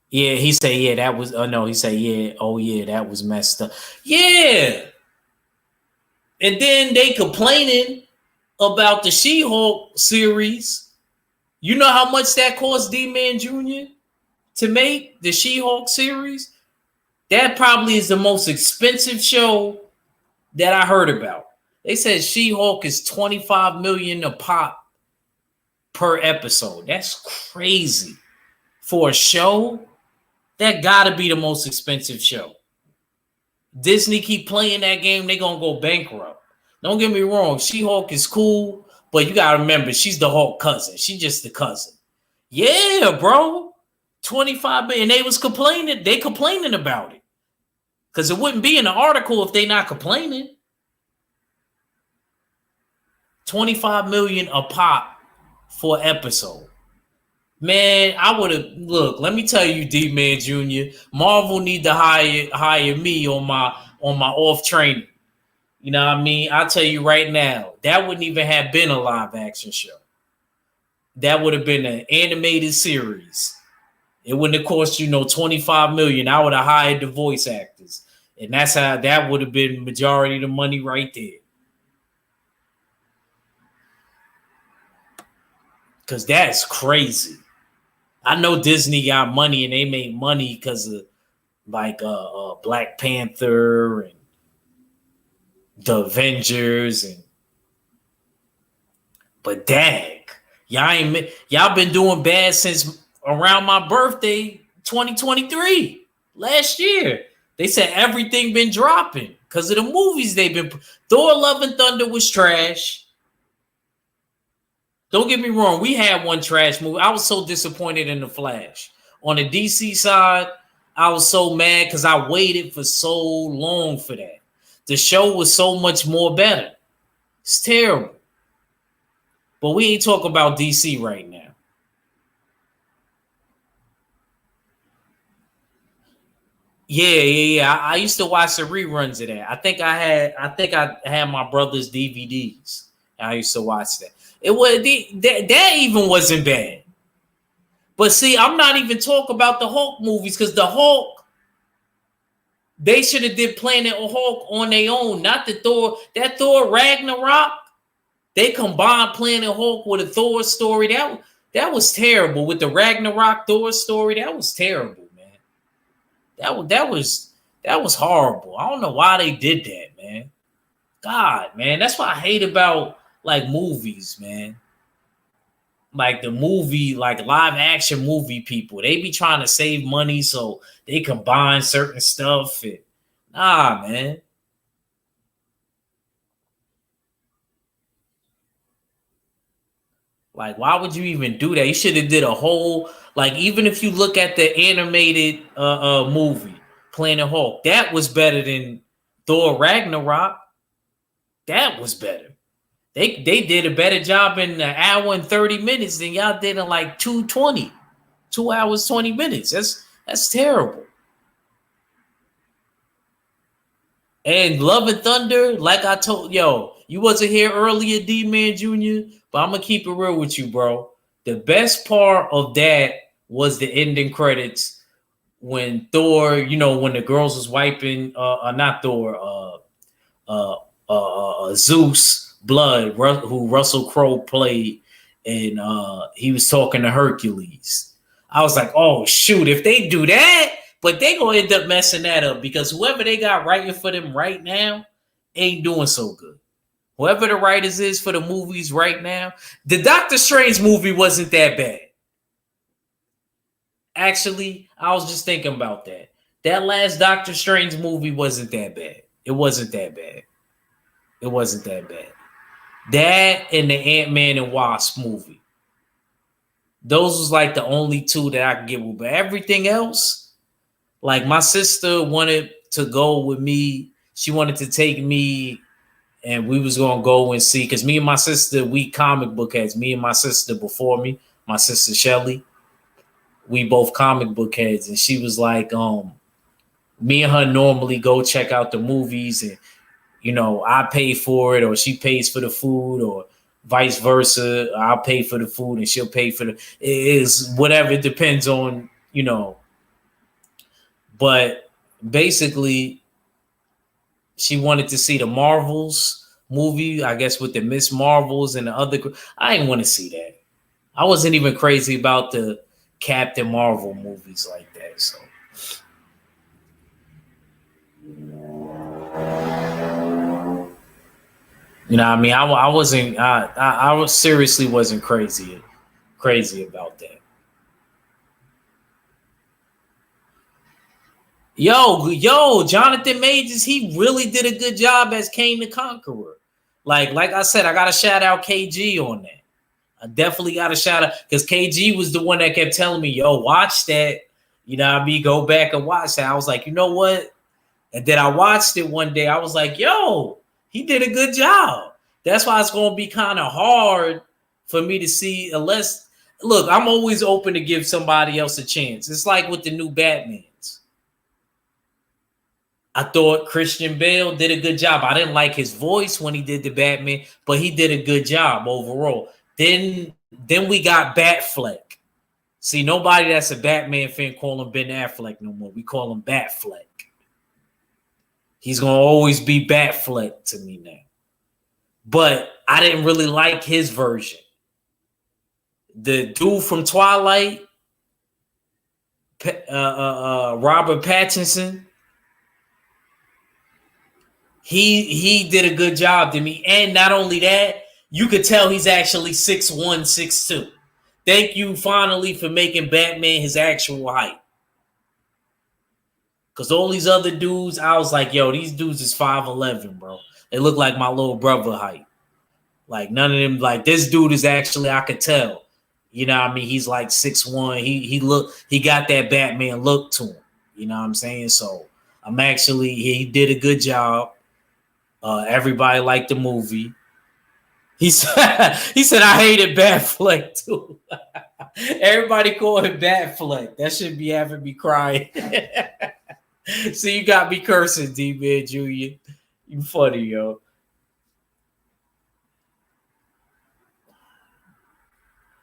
Yeah, he said, yeah, that was, no, he said, yeah, oh, yeah, that was messed up. Yeah. And then they complaining about the She-Hulk series. You know how much that cost D-Man Jr. to make the She-Hulk series? That probably is the most expensive show that I heard about. They said She-Hulk is $25 million a pop per episode. That's crazy. For a show, that gotta be the most expensive show. Disney keep playing that game, they gonna go bankrupt. Don't get me wrong, She-Hulk is cool, but you gotta remember, she's the Hulk cousin. She's just the cousin. Yeah, bro. 25 million. They was complaining. They complaining about it. Because it wouldn't be in the article if they not complaining. 25 million a pop for episode. Man, I would have look. Let me tell you, D-Man Jr. Marvel need to hire me on my off training. You know what I mean? I'll tell you right now, that wouldn't even have been a live action show. That would have been an animated series. It wouldn't have cost you 25 million. I would have hired the voice actors, and that's how that would have been majority of the money right there. Because that's crazy. I know Disney got money and they made money because of like Black Panther and the Avengers, but dang, y'all been doing bad since around my birthday, 2023, last year. They said everything been dropping because of the movies they've been. Thor: Love and Thunder was trash. Don't get me wrong, we had one trash movie. I was so disappointed in The Flash. On the DC side, I was so mad because I waited for so long for that. The show was so much more better. It's terrible. But we ain't talking about DC right now. Yeah. I used to watch the reruns of that. I think I had my brother's DVDs. And I used to watch that. It was that even wasn't bad. But see, I'm not even talking about the Hulk movies because the Hulk, they should have did Planet Hulk on their own, not the Thor. That Thor Ragnarok, they combined Planet Hulk with a Thor story. That was terrible. With the Ragnarok Thor story, that was terrible, man. That was horrible. I don't know why they did that, man. God, man, that's what I hate about like movies, man. Like the movie, like live action movie people, they be trying to save money so they combine certain stuff. And, nah, man. Like, why would you even do that? You should have did a whole, like, even if you look at the animated movie, Planet Hulk, that was better than Thor Ragnarok. That was better. They did a better job in an hour and 30 minutes than y'all did in like 2 hours, 20 minutes. That's terrible. And Love and Thunder, like I told, you wasn't here earlier, D-Man Jr., but I'm going to keep it real with you, bro. The best part of that was the ending credits when Thor, when the girls was wiping, not Thor, Zeus blood, who Russell Crowe played, and he was talking to Hercules. I was like, oh shoot, if they do that, but they gonna end up messing that up because whoever they got writing for them right now ain't doing so good. Whoever the writers is for the movies right now, the Doctor Strange movie wasn't that bad. Actually, I was just thinking about that. That last Doctor Strange movie wasn't that bad. It wasn't that bad. It wasn't that bad. That and the Ant-Man and Wasp movie. Those was like the only two that I could get with. But everything else, like my sister wanted to go with me. She wanted to take me and we was going to go and see. Because me and my sister, we comic book heads. Me and my sister before me, my sister Shelly, we both comic book heads. And she was like, me and her normally go check out the movies and I pay for it or she pays for the food or vice versa. I'll pay for the food and she'll pay for it is whatever. It depends on, but basically she wanted to see the Marvels movie, I guess, with the Miss Marvels and the other. I didn't want to see that. I wasn't even crazy about the Captain Marvel movies like that. So, you know, what I mean, I wasn't. I was seriously wasn't crazy about that. Yo, Jonathan Majors, he really did a good job as Kane the Conqueror. Like I said, I got to shout out KG on that. I definitely got to shout out because KG was the one that kept telling me, yo, watch that. You know what I mean? Go back and watch that. I was like, you know what? And then I watched it one day. I was like, yo, he did a good job. That's why it's going to be kind of hard for me to see unless, look, I'm always open to give somebody else a chance. It's like with the new Batmans. I thought Christian Bale did a good job. I didn't like his voice when he did the Batman, but he did a good job overall. Then we got Batfleck. See, nobody that's a Batman fan call him Ben Affleck no more. We call him Batfleck. He's going to always be Batfleck to me now. But I didn't really like his version. The dude from Twilight, Robert Pattinson, he did a good job to me. And not only that, you could tell he's actually 6'1", 6'2". Thank you finally for making Batman his actual height. Because all these other dudes, I was like, yo, these dudes is 5'11", bro. They look like my little brother height. Like none of them, like this dude is actually, I could tell. You know what I mean? He's like 6'1". He got that Batman look to him. You know what I'm saying? So he did a good job. Everybody liked the movie. He said, I hated Batfleck too. Everybody called him Batfleck. That should be having me crying. So you got me cursing, D-Man Jr. You funny, yo.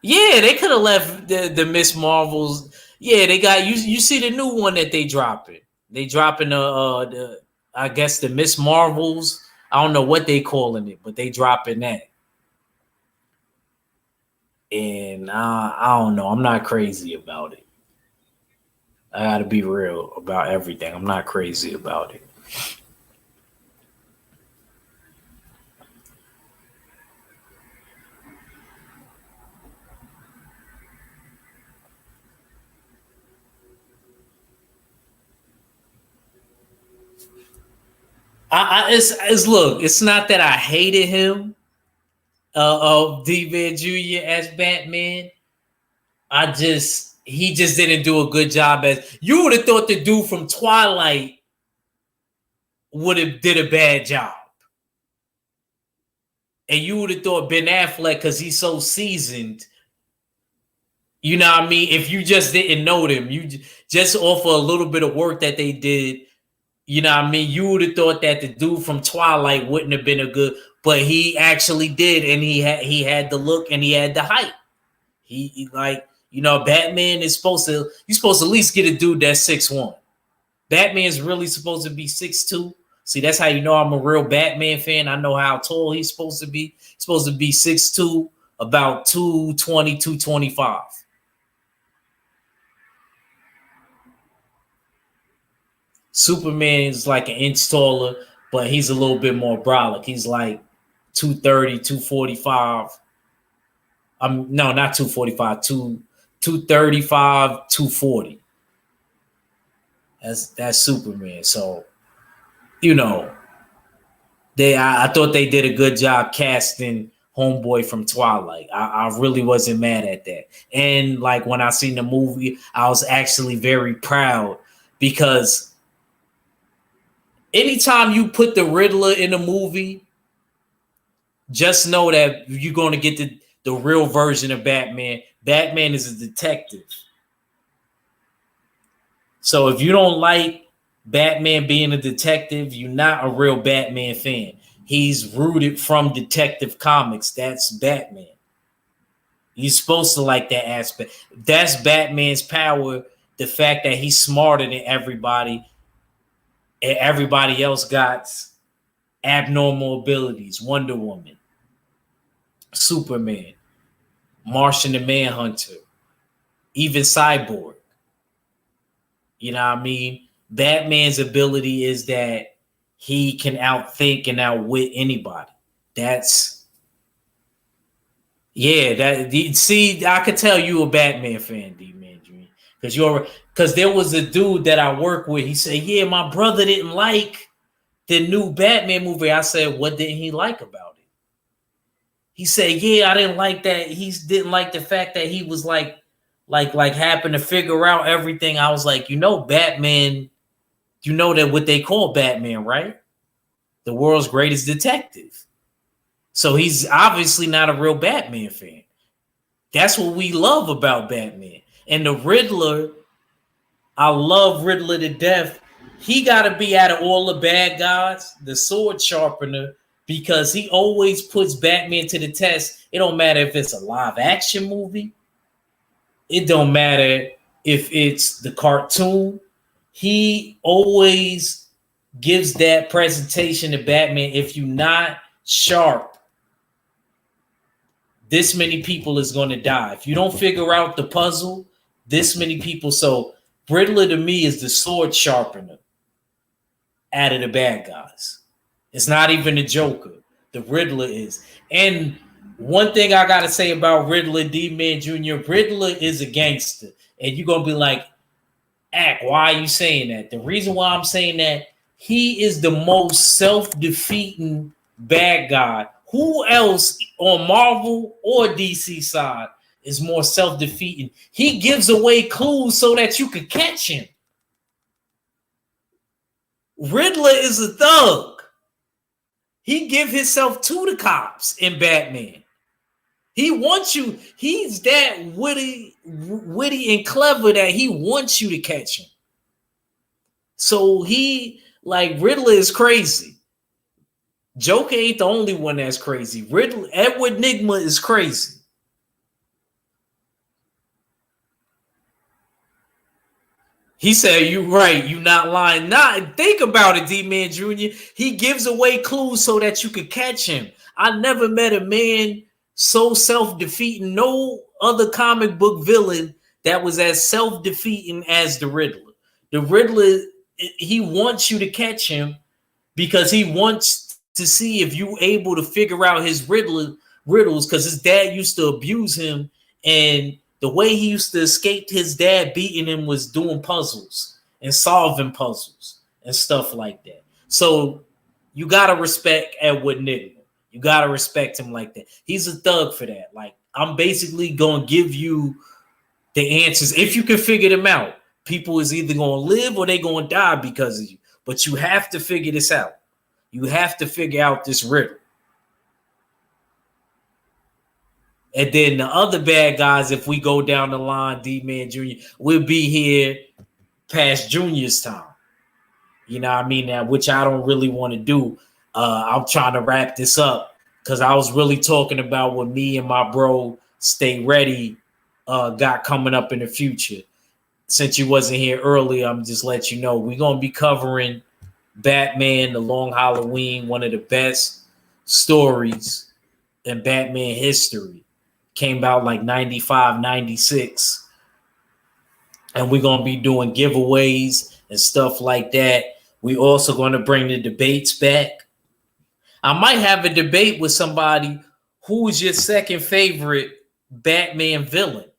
Yeah, they could have left the Miss Marvels. Yeah, they got you see the new one that they dropping. They dropping the I guess the Miss Marvels. I don't know what they calling it, but they dropping that. And I don't know. I'm not crazy about it. I got to be real about everything. I'm not crazy about it. It's not that I hated him, D-Man Jr. as Batman. He just didn't do a good job as you would have thought the dude from Twilight would have did a bad job. And you would have thought Ben Affleck, because he's so seasoned, you know what I mean? If you just didn't know them, you just off a little bit of work that they did, you know what I mean? You would have thought that the dude from Twilight wouldn't have been a good, but he actually did, and he had the look and he had the height. He like, you know, Batman is you're supposed to at least get a dude that's 6'1". Batman's really supposed to be 6'2". See, that's how you know I'm a real Batman fan. I know how tall he's supposed to be. He's supposed to be 6'2", about 220, 225. Superman is like an inch taller, but he's a little bit more brolic. He's like 230, 245. No, not 245, 235, 240. That's Superman. So, you know, I thought they did a good job casting Homeboy from Twilight. I really wasn't mad at that. And like when I seen the movie, I was actually very proud because anytime you put the Riddler in a movie, just know that you're going to get the real version of Batman. Batman is a detective. So if you don't like Batman being a detective, you're not a real Batman fan. He's rooted from Detective Comics. That's Batman. You're supposed to like that aspect. That's Batman's power. The fact that he's smarter than everybody and everybody else got abnormal abilities, Wonder Woman, Superman, Martian the Manhunter, even Cyborg. You know what I mean? Batman's ability is that he can outthink and outwit anybody. That's see, I could tell you a Batman fan, D-Man Jr. Because there was a dude that I work with. He said, yeah, my brother didn't like the new Batman movie. I said, what didn't he like about it? He said, yeah, I didn't like that. He didn't like the fact that he was like having to figure out everything. I was like, Batman, that what they call Batman, right? The world's greatest detective. So he's obviously not a real Batman fan. That's what we love about Batman. And the Riddler, I love Riddler to death. He got to be out of all the bad guys, the sword sharpener, because he always puts Batman to the test. It don't matter if it's a live action movie. It don't matter if it's the cartoon. He always gives that presentation to Batman. If you're not sharp, this many people is going to die. If you don't figure out the puzzle, this many people. So Riddler to me is the sword sharpener out of the bad guys. It's not even the Joker. The Riddler is. And one thing I got to say about Riddler, D-Man Jr., Riddler is a gangster. And you're going to be like, why are you saying that? The reason why I'm saying that, he is the most self-defeating bad guy. Who else on Marvel or DC side is more self-defeating? He gives away clues so that you could catch him. Riddler is a thug. He give himself to the cops in Batman. He wants you. He's that witty and clever that he wants you to catch him. So Riddler is crazy. Joker ain't the only one that's crazy. Edward Nygma is crazy. He said, "You right. You not lying. Not think about it, D-Man Jr. He gives away clues so that you could catch him. I never met a man so self-defeating. No other comic book villain that was as self-defeating as the Riddler. The Riddler, he wants you to catch him because he wants to see if you're able to figure out his riddles, because his dad used to abuse him, and the way he used to escape his dad beating him was doing puzzles and solving puzzles and stuff like that. So you got to respect Edward Nygma. You got to respect him like that. He's a thug for that. Like, I'm basically going to give you the answers. If you can figure them out, people is either going to live or they going to die because of you. But you have to figure this out. You have to figure out this riddle. And then the other bad guys, if we go down the line, D-Man Jr., we'll be here past Junior's time. You know what I mean? Now, which I don't really want to do. I'm trying to wrap this up because I was really talking about what me and my bro Stay Ready got coming up in the future. Since you wasn't here earlier, I'm just let you know we're going to be covering Batman, The Long Halloween, one of the best stories in Batman history. Came out like 95, 96. And we're going to be doing giveaways and stuff like that. We also going to bring the debates back. I might have a debate with somebody who is your second favorite Batman villain.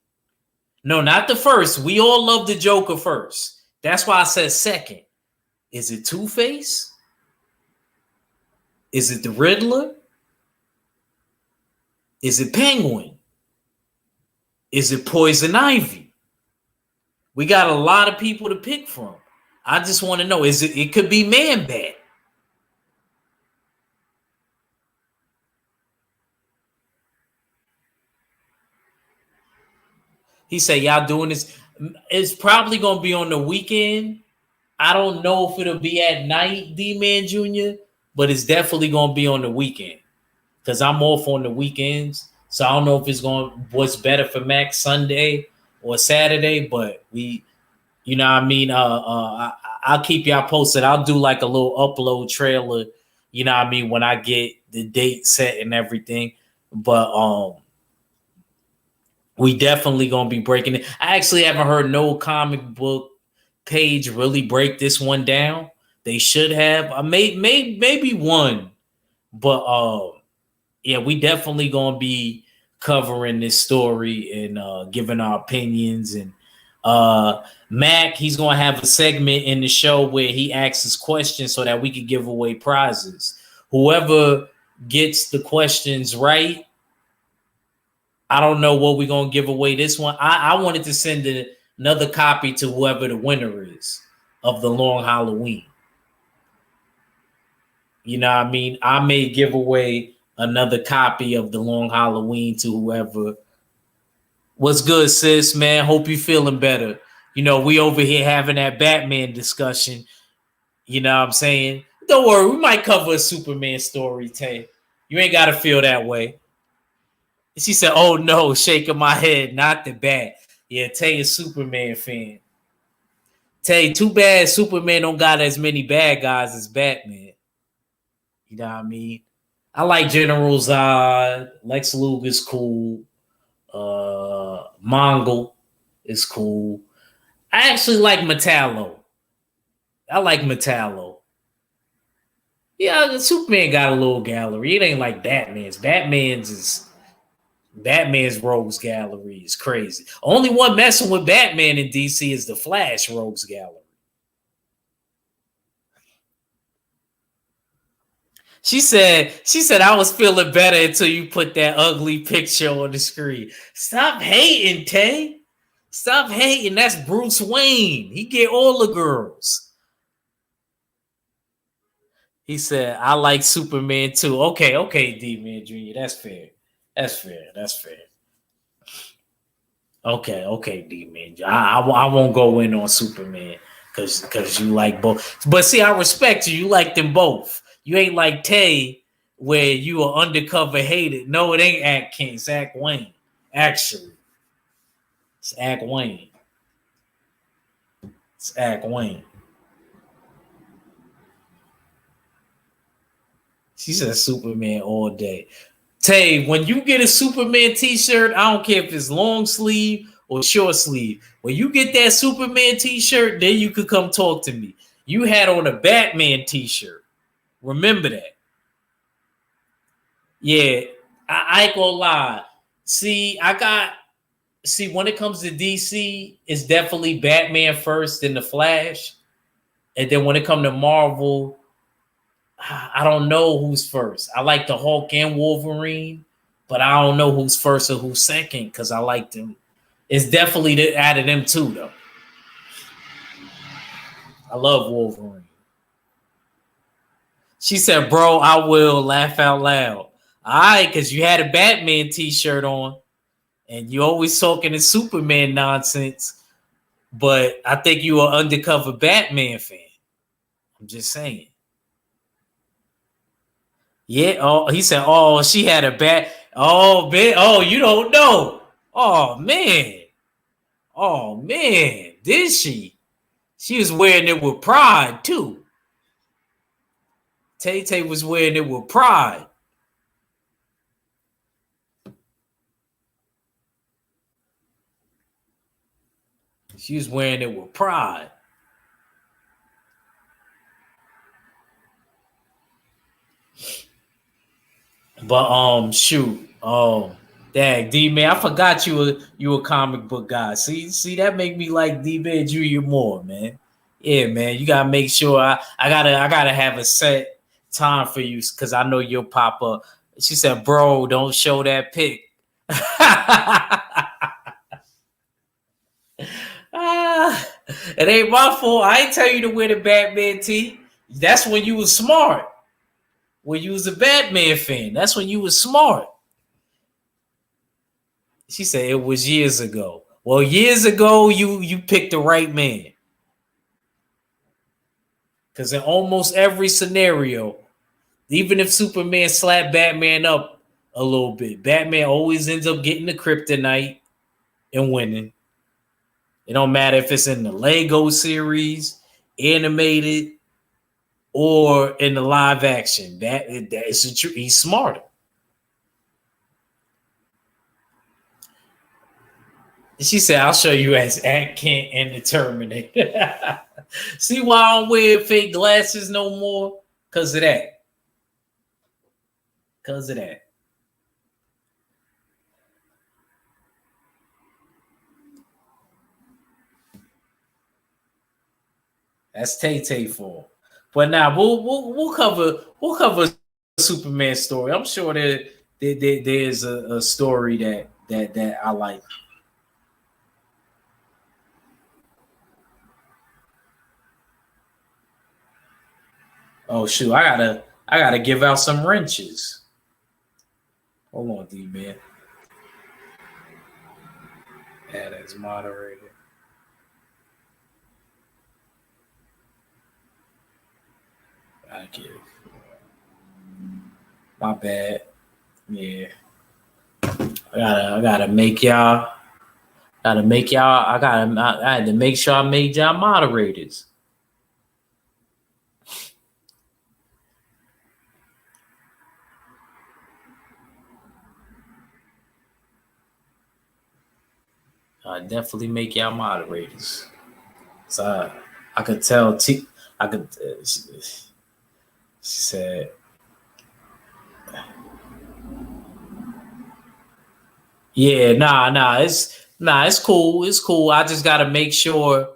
No, not the first. We all love the Joker first. That's why I said second. Is it Two-Face? Is it the Riddler? Is it Penguin? Is it Poison Ivy? We got a lot of people to pick from. I just want to know, it could be Man-Bat. He said, y'all doing this? It's probably going to be on the weekend. I don't know if it'll be at night, D-Man Jr., but it's definitely going to be on the weekend because I'm off on the weekends. So I don't know if what's better for Max, Sunday or Saturday, but you know what I mean? I'll keep y'all posted. I'll do like a little upload trailer, You know what I mean? When I get the date set and everything. But we definitely gonna be breaking it. I actually haven't heard no comic book page really break this one down. They should have. Maybe one, but yeah, we definitely gonna be covering this story and giving our opinions. And Mac, he's gonna have a segment in the show where he asks us questions so that we can give away prizes. Whoever gets the questions right, I don't know what we're gonna give away this one. I wanted to send another copy to whoever the winner is of the Long Halloween. You know what I mean? I may give away another copy of the Long Halloween to whoever. What's good, sis, man? Hope you feeling better. You know, we over here having that Batman discussion. You know what I'm saying? Don't worry, we might cover a Superman story, Tay. You ain't got to feel that way. She said, oh, no, shaking my head, not the bat. Yeah, Tay is Superman fan. Tay, too bad Superman don't got as many bad guys as Batman. You know what I mean? I like General Zod. Lex Luger's cool. Mongol is cool. I actually like Metallo. I like Metallo. Yeah, Superman got a little gallery. It ain't like Batman's. Batman's rogues gallery is crazy. Only one messing with Batman in DC is the Flash rogues gallery. She said I was feeling better until you put that ugly picture on the screen. Stop hating, Tay. Stop hating. That's Bruce Wayne. He get all the girls. He said, I like Superman too. Okay, D-Man Jr. That's fair. Okay, D-Man. I won't go in on Superman because you like both. But see, I respect you. You like them both. You ain't like Tay where you are undercover hated. No, it ain't Act King. It's Act Wayne. Actually. It's Act Wayne. It's Act Wayne. She said Superman all day. Tay, when you get a Superman t-shirt, I don't care if it's long sleeve or short sleeve. When you get that Superman t-shirt, then you could come talk to me. You had on a Batman t-shirt. Remember that. Yeah, I ain't gonna lie. See, when it comes to DC, it's definitely Batman first, then the Flash. And then when it comes to Marvel, I don't know who's first. I like the Hulk and Wolverine, but I don't know who's first or who's second because I like them. It's definitely out of them too, though. I love Wolverine. She said, bro, I will laugh out loud. All right, because you had a Batman t-shirt on and you always talking to Superman nonsense, but I think you are undercover Batman fan. I'm just saying. Yeah. Oh, he said, oh, she had a bat. Oh, man. Oh, you don't know. Oh, man. Oh, man. Did she? She was wearing it with pride, too. Tay-Tay was wearing it with pride. She was wearing it with pride. But shoot. Dang, D-Man, I forgot you a comic book guy. See, that make me like D-Man Jr. more, man. Yeah, man. You gotta make sure I gotta have a set time for you because I know you'll pop up. She said, bro, don't show that pic. It ain't my fault. I ain't tell you to wear the Batman tee. That's when you was smart. When you was a Batman fan. That's when you was smart. She said it was years ago. Well, years ago, you picked the right man. Because in almost every scenario, even if Superman slapped Batman up a little bit, Batman always ends up getting the kryptonite and winning. It don't matter if it's in the Lego series, animated, or in the live action. That is true. He's smarter. She said, "I'll show you as Aunt Kent and the Terminator." See why I don't wear fake glasses no more? Because of that. Because of that. That's Tay for. But now we'll cover a Superman story. I'm sure that there's a story that I like. Oh shoot, I gotta give out some wrenches. Hold on, D man. Add as moderator. I give. My bad. Yeah. I gotta make y'all. I had to make sure I made y'all moderators. I definitely make y'all moderators. So I could tell I could. She said, "Yeah, it's cool. It's cool. I just gotta make sure.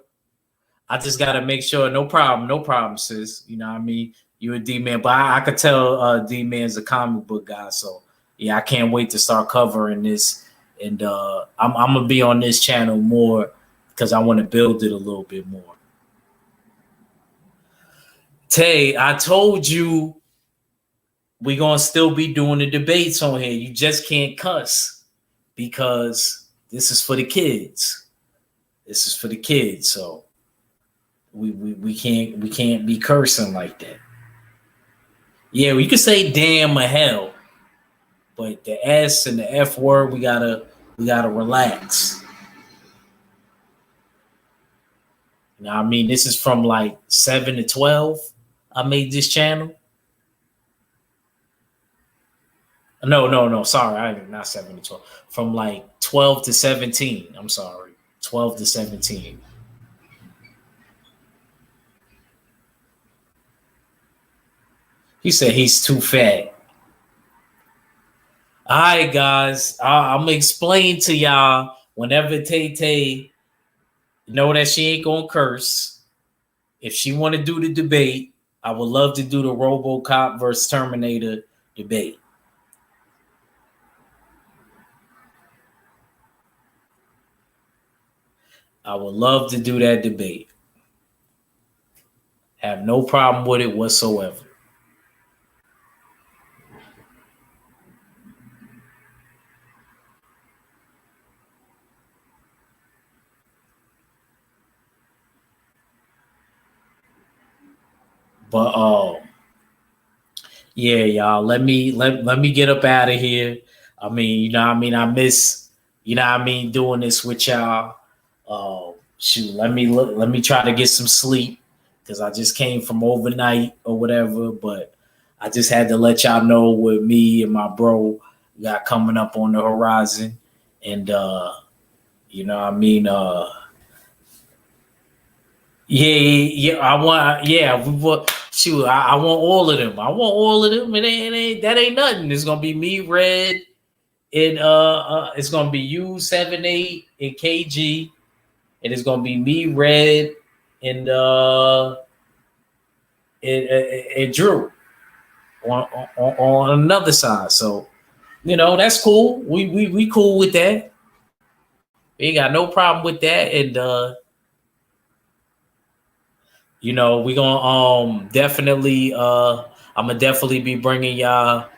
No problem, sis. You know what I mean? You a D man, but I could tell D man's a comic book guy. So yeah, I can't wait to start covering this. And I'm gonna be on this channel more because I want to build it a little bit more. Tay, I told you we're gonna still be doing the debates on here. You just can't cuss because this is for the kids. This is for the kids. So we can't be cursing like that. Yeah, we could say damn or hell, but the S and the F word, we gotta relax. You know what I mean? This is from like 7 to 12. I made this channel. No. Sorry, not 7 to 12. From like 12 to 17. I'm sorry. 12 to 17. He said he's too fat. All right, guys. I'm gonna explain to y'all whenever Tay know that she ain't gonna curse. If she want to do the debate, I would love to do the RoboCop versus Terminator debate. I would love to do that debate. Have no problem with it whatsoever. But yeah, y'all, let me get up out of here. I mean, you know what I mean? I miss, you know what I mean, doing this with y'all. Shoot, let me try to get some sleep because I just came from overnight or whatever, but I just had to let y'all know what me and my bro got coming up on the horizon. And you know what I mean? Yeah, I want. Yeah, we want. Shoot, I want all of them. I want all of them. It ain't that ain't nothing. It's gonna be me, Red, and it's gonna be you, 7-8, and KG, and it's gonna be me, Red, and and Drew on another side. So you know that's cool. We cool with that. We ain't got no problem with that, and you know, we gonna definitely I'm gonna definitely be bringing y'all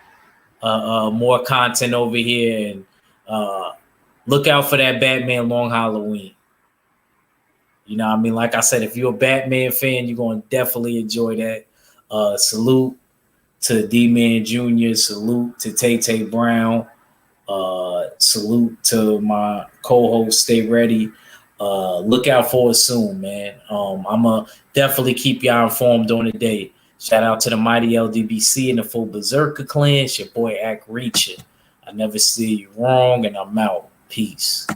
more content over here, and look out for that Batman Long Halloween. You know what I mean? Like I said, if you're a Batman fan, you're gonna definitely enjoy that. Salute to D-Man Jr., salute to Tay Brown, salute to my co-host, Stay Ready. Look out for it soon, man. I'm gonna definitely keep y'all informed on the day. Shout out to the mighty LDBC and the full Berserker clan. It's your boy Act Reacher. I never see you wrong, and I'm out. Peace.